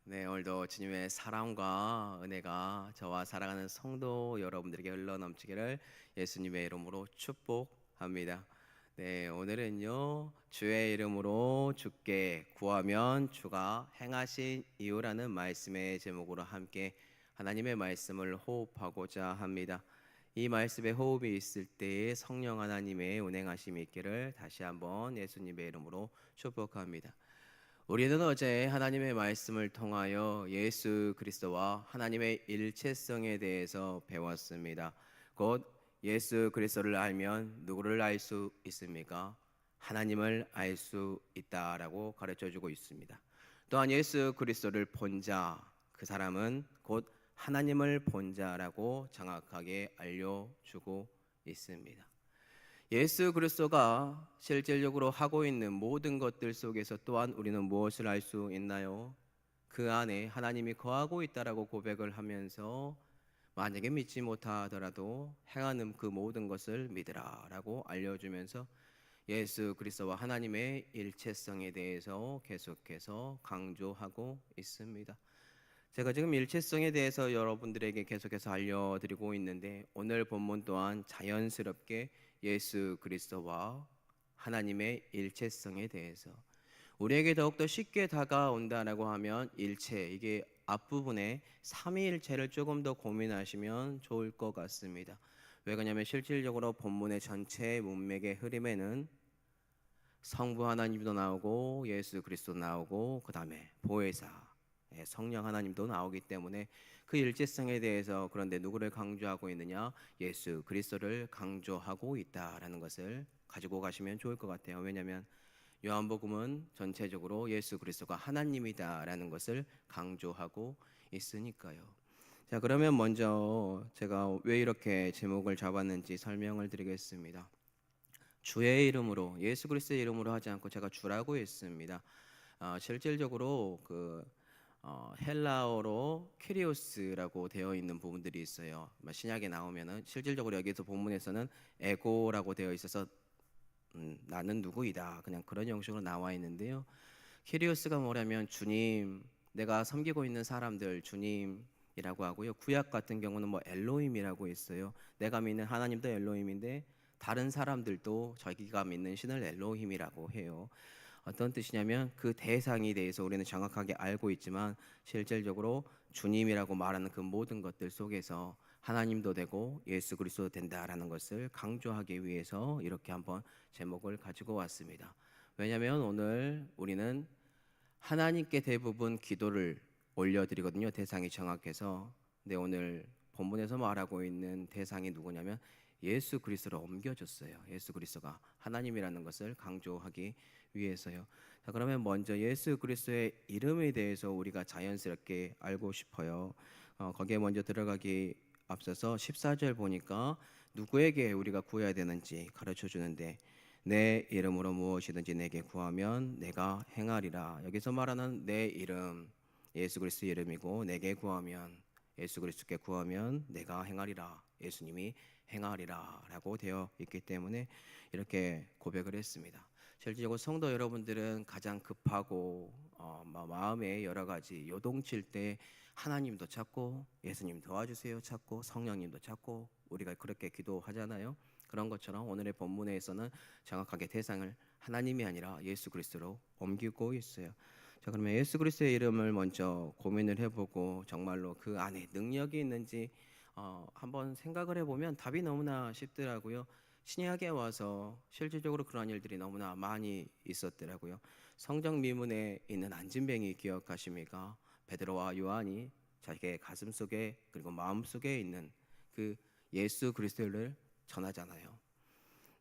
네, 오늘도 주님의 사랑과 은혜가 저와 사랑하는 성도 여러분들에게 흘러넘치기를 예수님의 이름으로 축복합니다. 네, 오늘은요, 주의 이름으로 주께 구하면 주가 행하신 이유라는 말씀의 제목으로 함께 하나님의 말씀을 호흡하고자 합니다. 이 말씀에 호흡이 있을 때에 성령 하나님의 운행하심이 있기를 다시 한번 예수님의 이름으로 축복합니다. 우리는 어제 하나님의 말씀을 통하여 예수 그리스도와 하나님의 일체성에 대해서 배웠습니다. 곧 예수 그리스도를 알면 누구를 알 수 있습니까? 하나님을 알 수 있다라고 가르쳐 주고 있습니다. 또한 예수 그리스도를 본 자, 그 사람은 곧 하나님을 본 자라고 정확하게 알려주고 있습니다. 예수 그리스도가 실질적으로 하고 있는 모든 것들 속에서 또한 우리는 무엇을 알 수 있나요? 그 안에 하나님이 거하고 있다라고 고백을 하면서 만약에 믿지 못하더라도 행하는 그 모든 것을 믿으라라고 알려주면서 예수 그리스도와 하나님의 일체성에 대해서 계속해서 강조하고 있습니다. 제가 지금 일체성에 대해서 여러분들에게 계속해서 알려드리고 있는데 오늘 본문 또한 자연스럽게 예수 그리스도와 하나님의 일체성에 대해서 우리에게 더욱더 쉽게 다가온다라고 하면 일체, 이게 앞부분에 삼위일체를 조금 더 고민하시면 좋을 것 같습니다. 왜 그러냐면 실질적으로 본문의 전체 문맥의 흐름에는 성부 하나님도 나오고 예수 그리스도 나오고 그 다음에 보혜사 성령 하나님도 나오기 때문에 그 일체성에 대해서, 그런데 누구를 강조하고 있느냐? 예수 그리스도를 강조하고 있다라는 것을 가지고 가시면 좋을 것 같아요. 왜냐하면 요한복음은 전체적으로 예수 그리스도가 하나님이다라는 것을 강조하고 있으니까요. 자, 그러면 먼저 제가 왜 이렇게 제목을 잡았는지 설명을 드리겠습니다. 주의 이름으로, 예수 그리스도의 이름으로 하지 않고 제가 주라고 했습니다. 실질적으로 헬라어로 키리오스라고 되어 있는 부분들이 있어요. 신약에 나오면은 실질적으로 여기서 본문에서는 에고라고 되어 있어서 나는 누구이다, 그냥 그런 형식으로 나와 있는데요. 키리오스가 뭐냐면 주님, 내가 섬기고 있는 사람들 주님이라고 하고요. 구약 같은 경우는 뭐 엘로힘이라고 있어요. 내가 믿는 하나님도 엘로힘인데 다른 사람들도 자기가 믿는 신을 엘로힘이라고 해요. 어떤 뜻이냐면 그 대상에 대해서 우리는 정확하게 알고 있지만 실질적으로 주님이라고 말하는 그 모든 것들 속에서 하나님도 되고 예수 그리스도도 된다라는 것을 강조하기 위해서 이렇게 한번 제목을 가지고 왔습니다. 왜냐하면 오늘 우리는 하나님께 대부분 기도를 올려드리거든요. 대상이 정확해서. 근데 오늘 본문에서 말하고 있는 대상이 누구냐면 예수 그리스도로 옮겨졌어요. 예수 그리스도가 하나님이라는 것을 강조하기 위해서요. 자, 그러면 먼저 예수 그리스도의 이름에 대해서 우리가 자연스럽게 알고 싶어요. 거기에 먼저 들어가기 앞서서 14절 보니까 누구에게 우리가 구해야 되는지 가르쳐 주는데, 내 이름으로 무엇이든지 내게 구하면 내가 행하리라. 여기서 말하는 내 이름, 예수 그리스도의 이름이고, 내게 구하면, 예수 그리스도께 구하면 내가 행하리라, 예수님이 행하리라라고 되어 있기 때문에 이렇게 고백을 했습니다. 실질적으로 성도 여러분들은 가장 급하고 마음에 여러 가지 요동칠 때 하나님도 찾고 예수님 도와주세요 찾고 성령님도 찾고 우리가 그렇게 기도하잖아요. 그런 것처럼 오늘의 본문에서는 정확하게 대상을 하나님이 아니라 예수 그리스도로 옮기고 있어요. 자, 그러면 예수 그리스도의 이름을 먼저 고민을 해보고 정말로 그 안에 능력이 있는지 한번 생각을 해보면 답이 너무나 쉽더라고요. 신약에 와서 실질적으로 그런 일들이 너무나 많이 있었더라고요. 성경 미문에 있는 안진뱅이 기억하십니까? 베드로와 요한이 자기의 가슴 속에 그리고 마음 속에 있는 그 예수 그리스도를 전하잖아요.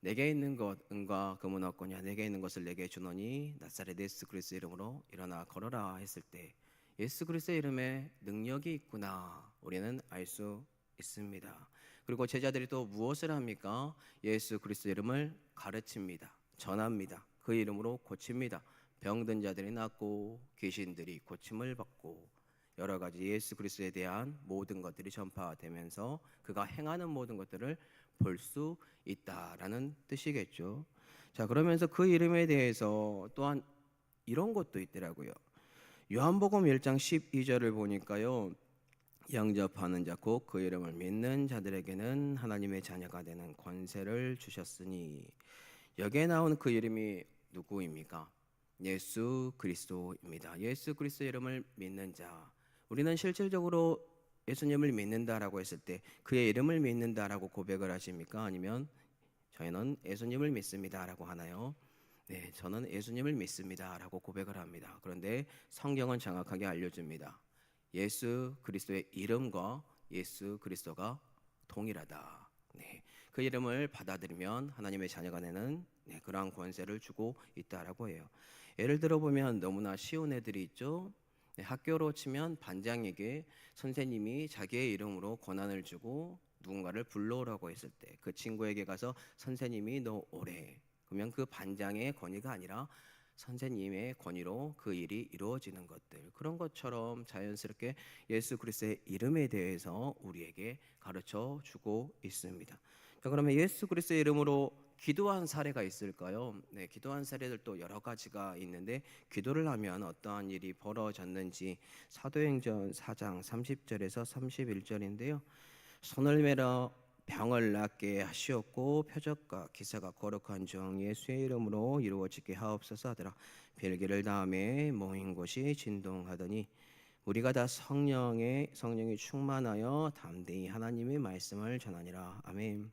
내게 있는 것 은과 금은 없거냐, 내게 있는 것을 내게 주노니 나사렛 예수 그리스도 이름으로 일어나 걸어라 했을 때 예수 그리스도의 이름에 능력이 있구나 우리는 알 수 있습니다. 그리고 제자들이 또 무엇을 합니까? 예수 그리스도 이름을 가르칩니다. 전합니다. 그 이름으로 고칩니다. 병든 자들이 낫고 귀신들이 고침을 받고 여러 가지 예수 그리스도에 대한 모든 것들이 전파되면서 그가 행하는 모든 것들을 볼 수 있다라는 뜻이겠죠. 자, 그러면서 그 이름에 대해서 또한 이런 것도 있더라고요. 요한복음 1장 12절을 보니까요. 영접하는 자 곧 그 이름을 믿는 자들에게는 하나님의 자녀가 되는 권세를 주셨으니 여기에 나온 그 이름이 누구입니까? 예수 그리스도입니다. 예수 그리스도의 이름을 믿는 자. 우리는 실질적으로 예수님을 믿는다라고 했을 때 그의 이름을 믿는다라고 고백을 하십니까? 아니면 저희는 예수님을 믿습니다라고 하나요? 네, 저는 예수님을 믿습니다라고 고백을 합니다. 그런데 성경은 정확하게 알려줍니다. 예수 그리스도의 이름과 예수 그리스도가 동일하다. 네, 그 이름을 받아들이면 하나님의 자녀가 되는 그러한 권세를 주고 있다라고 해요. 예를 들어 보면 너무나 쉬운 애들이 있죠. 네, 학교로 치면 반장에게 선생님이 자기의 이름으로 권한을 주고 누군가를 불러오라고 했을 때 그 친구에게 가서 선생님이 너 오래 그러면 그 반장의 권위가 아니라 선생님의 권위로 그 일이 이루어지는 것들, 그런 것처럼 자연스럽게 예수 그리스도의 이름에 대해서 우리에게 가르쳐 주고 있습니다. 자, 그러면 예수 그리스도의 이름으로 기도한 사례가 있을까요? 네, 기도한 사례들도 여러 가지가 있는데 기도를 하면 어떠한 일이 벌어졌는지 사도행전 4장 30절에서 31절인데요. 손을 매러 병을 낫게 하시었고 표적과 기사가 거룩한 종 예수의 이름으로 이루어지게 하옵소서 하더라. 별기를 다음에 모인 곳이 진동하더니 우리가 다 성령이 충만하여 담대히 하나님의 말씀을 전하니라. 아멘.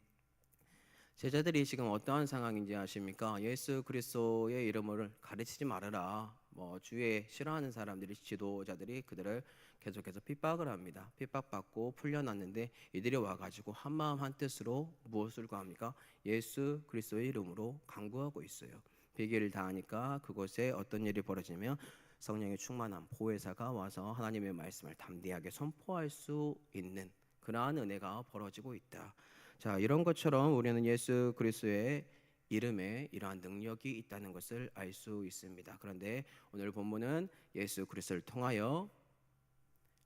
제자들이 지금 어떠한 상황인지 아십니까? 예수 그리스도의 이름을 가르치지 말아라. 주에 싫어하는 사람들이 지도자들이 그들을 계속해서 핍박을 합니다. 핍박받고 풀려났는데 이들이 와가지고 한마음 한뜻으로 무엇을 구합니까? 예수 그리스도의 이름으로 간구하고 있어요. 비기를 다하니까 그곳에 어떤 일이 벌어지면 성령의 충만한 보혜사가 와서 하나님의 말씀을 담대하게 선포할 수 있는 그러한 은혜가 벌어지고 있다. 자, 이런 것처럼 우리는 예수 그리스도의 이름에 이러한 능력이 있다는 것을 알 수 있습니다. 그런데 오늘 본문은 예수 그리스도를 통하여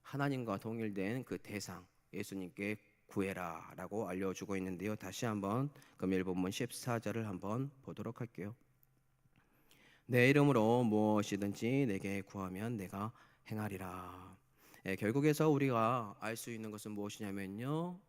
하나님과 동일된 그 대상 예수님께 구해라라고 알려주고 있는데요. 다시 한번 금일 본문 14절을 한번 보도록 할게요. 내 이름으로 무엇이든지 내게 구하면 내가 행하리라. 결국에서 우리가 알 수 있는 것은 무엇이냐면요.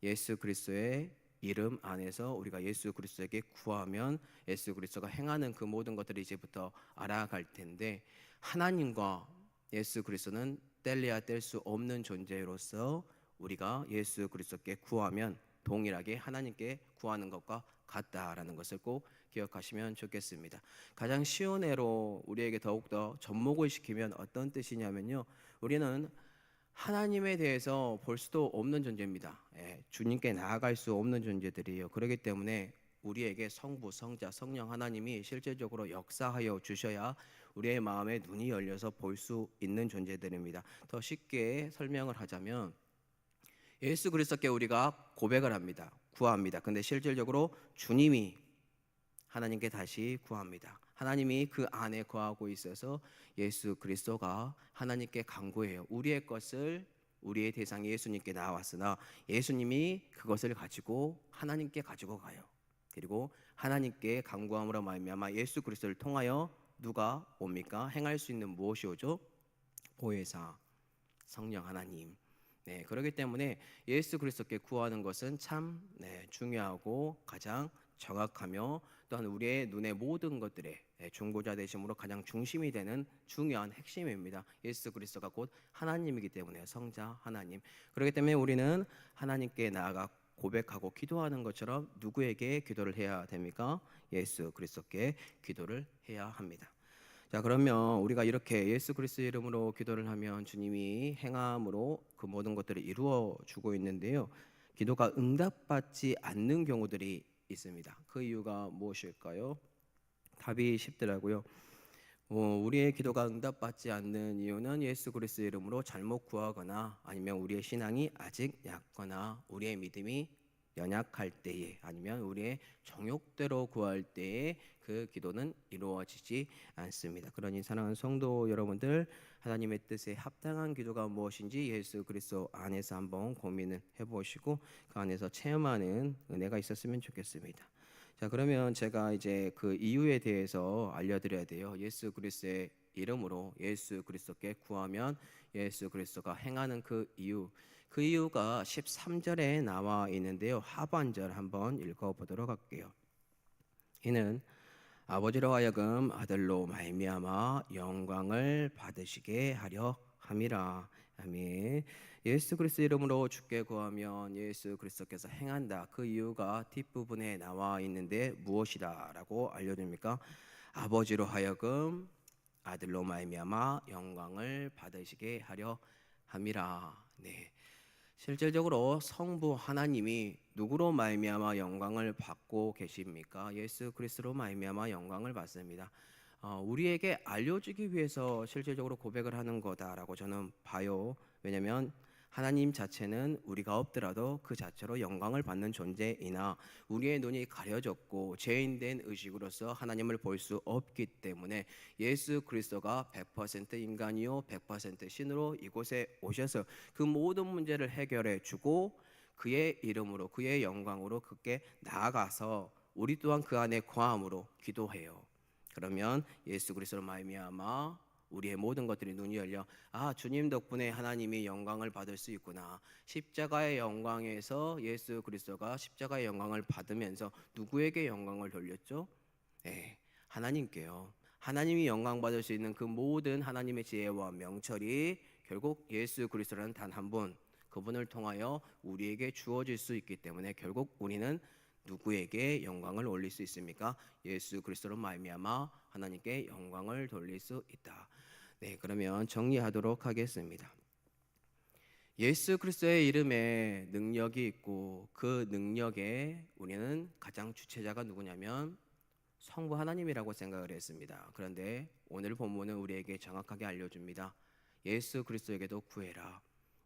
예수 그리스도의 이름 안에서 우리가 예수 그리스도에게 구하면 예수 그리스도가 행하는 그 모든 것들을 이제부터 알아갈 텐데 하나님과 예수 그리스도는 뗄래야 뗄 수 없는 존재로서 우리가 예수 그리스도께 구하면 동일하게 하나님께 구하는 것과 같다라는 것을 꼭 기억하시면 좋겠습니다. 가장 쉬운 예로 우리에게 더욱더 접목을 시키면 어떤 뜻이냐면요. 우리는 하나님에 대해서 볼 수도 없는 존재입니다. 주님께 나아갈 수 없는 존재들이에요. 그렇기 때문에 우리에게 성부, 성자, 성령 하나님이 실질적으로 역사하여 주셔야 우리의 마음에 눈이 열려서 볼 수 있는 존재들입니다. 더 쉽게 설명을 하자면 예수 그리스도께 우리가 고백을 합니다. 구합니다. 근데 실질적으로 주님이 하나님께 다시 구합니다. 하나님이 그 안에 거하고 있어서 예수 그리스도가 하나님께 간구해요. 우리의 것을 우리의 대상이 예수님께 나왔으나 예수님이 그것을 가지고 하나님께 가지고 가요. 그리고 하나님께 간구함으로 말미암아 예수 그리스도를 통하여 누가 옵니까? 행할 수 있는 무엇이 오죠? 보혜사, 성령 하나님. 네, 그렇기 때문에 예수 그리스도께 구하는 것은 참 중요하고 가장 정확하며 또한 우리의 눈의 모든 것들의 중보자 되심으로 가장 중심이 되는 중요한 핵심입니다. 예수 그리스도가 곧 하나님이기 때문에 성자 하나님. 그렇기 때문에 우리는 하나님께 나아가 고백하고 기도하는 것처럼 누구에게 기도를 해야 됩니까? 예수 그리스도께 기도를 해야 합니다. 자, 그러면 우리가 이렇게 예수 그리스도의 이름으로 기도를 하면 주님이 행함으로 그 모든 것들을 이루어 주고 있는데요. 기도가 응답받지 않는 경우들이 있습니다. 그 이유가 무엇일까요? 답이 쉽더라고요. 우리의 기도가 응답받지 않는 이유는 예수 그리스도의 이름으로 잘못 구하거나 아니면 우리의 신앙이 아직 얕거나 우리의 믿음이 연약할 때에 아니면 우리의 정욕대로 구할 때에 그 기도는 이루어지지 않습니다. 그러니 사랑하는 성도 여러분들, 하나님의 뜻에 합당한 기도가 무엇인지 예수 그리스도 안에서 한번 고민을 해보시고 그 안에서 체험하는 은혜가 있었으면 좋겠습니다. 자, 그러면 제가 이제 그 이유에 대해서 알려드려야 돼요. 예수 그리스도의 이름으로 예수 그리스도께 구하면 예수 그리스도가 행하는 그 이유가 13절에 나와 있는데요. 하반절 한번 읽어보도록 할게요. 이는 아버지로 하여금 아들로 말미암아 영광을 받으시게 하려 함이라. 아멘. 예수 그리스도 이름으로 주께 구하면 예수 그리스도께서 행한다. 그 이유가 뒷부분에 나와 있는데 무엇이다라고 알려줍니까? 아버지로 하여금 아들로 말미암아 영광을 받으시게 하려 함이라. 네. 실질적으로 성부 하나님이 누구로 말미암아 영광을 받고 계십니까? 예수 그리스도로 말미암아 영광을 받습니다. 우리에게 알려주기 위해서 실질적으로 고백을 하는 거다라고 저는 봐요. 왜냐하면 하나님 자체는 우리가 없더라도 그 자체로 영광을 받는 존재이나 우리의 눈이 가려졌고 죄인된 의식으로서 하나님을 볼 수 없기 때문에 예수 그리스도가 100% 인간이요 100% 신으로 이곳에 오셔서 그 모든 문제를 해결해 주고 그의 이름으로 그의 영광으로 그께 나아가서 우리 또한 그 안에 거함으로 기도해요. 그러면 예수 그리스도로 말미암아 우리의 모든 것들이 눈이 열려 주님 덕분에 하나님이 영광을 받을 수 있구나. 십자가의 영광에서 예수 그리스도가 십자가의 영광을 받으면서 누구에게 영광을 돌렸죠? 네, 하나님께요. 하나님이 영광 받을 수 있는 그 모든 하나님의 지혜와 명철이 결국 예수 그리스도라는 단 한 분, 그분을 통하여 우리에게 주어질 수 있기 때문에 결국 우리는 누구에게 영광을 올릴 수 있습니까? 예수 그리스도로 말미암아 하나님께 영광을 돌릴 수 있다. 네, 그러면 정리하도록 하겠습니다. 예수 그리스도의 이름에 능력이 있고 그 능력에 우리는 가장 주체자가 누구냐면 성부 하나님이라고 생각을 했습니다. 그런데 오늘 본문은 우리에게 정확하게 알려줍니다. 예수 그리스도에게도 구해라.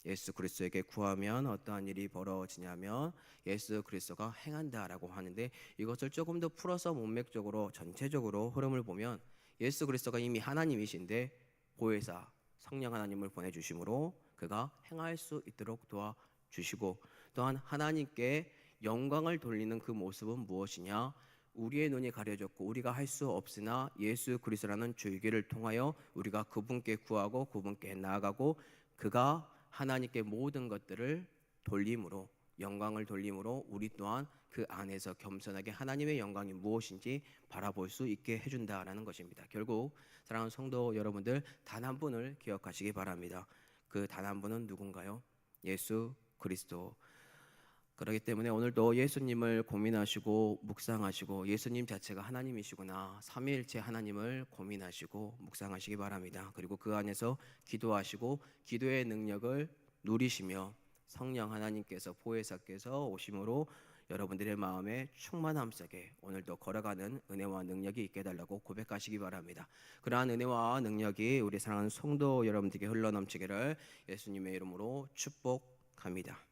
예수 그리스도에게 구하면 어떠한 일이 벌어지냐면 예수 그리스도가 행한다라고 하는데 이것을 조금 더 풀어서 문맥적으로 전체적으로 흐름을 보면 예수 그리스도가 이미 하나님이신데 보혜사 성령 하나님을 보내주심으로 그가 행할 수 있도록 도와주시고 또한 하나님께 영광을 돌리는 그 모습은 무엇이냐? 우리의 눈이 가려졌고 우리가 할 수 없으나 예수 그리스도라는 줄기를 통하여 우리가 그분께 구하고 그분께 나아가고 그가 하나님께 모든 것들을 돌림으로 영광을 돌림으로 우리 또한 그 안에서 겸손하게 하나님의 영광이 무엇인지 바라볼 수 있게 해준다라는 것입니다. 결국 사랑하는 성도 여러분들 단 한 분을 기억하시기 바랍니다. 그 단 한 분은 누군가요? 예수 그리스도. 그렇기 때문에 오늘도 예수님을 고민하시고 묵상하시고 예수님 자체가 하나님이시구나 삼위일체 하나님을 고민하시고 묵상하시기 바랍니다. 그리고 그 안에서 기도하시고 기도의 능력을 누리시며 성령 하나님께서 보혜사께서 오심으로 여러분들의 마음에 충만함 속에 오늘도 걸어가는 은혜와 능력이 있게 해달라고 고백하시기 바랍니다. 그러한 은혜와 능력이 우리 사랑하는 성도 여러분들에게 흘러넘치기를 예수님의 이름으로 축복합니다.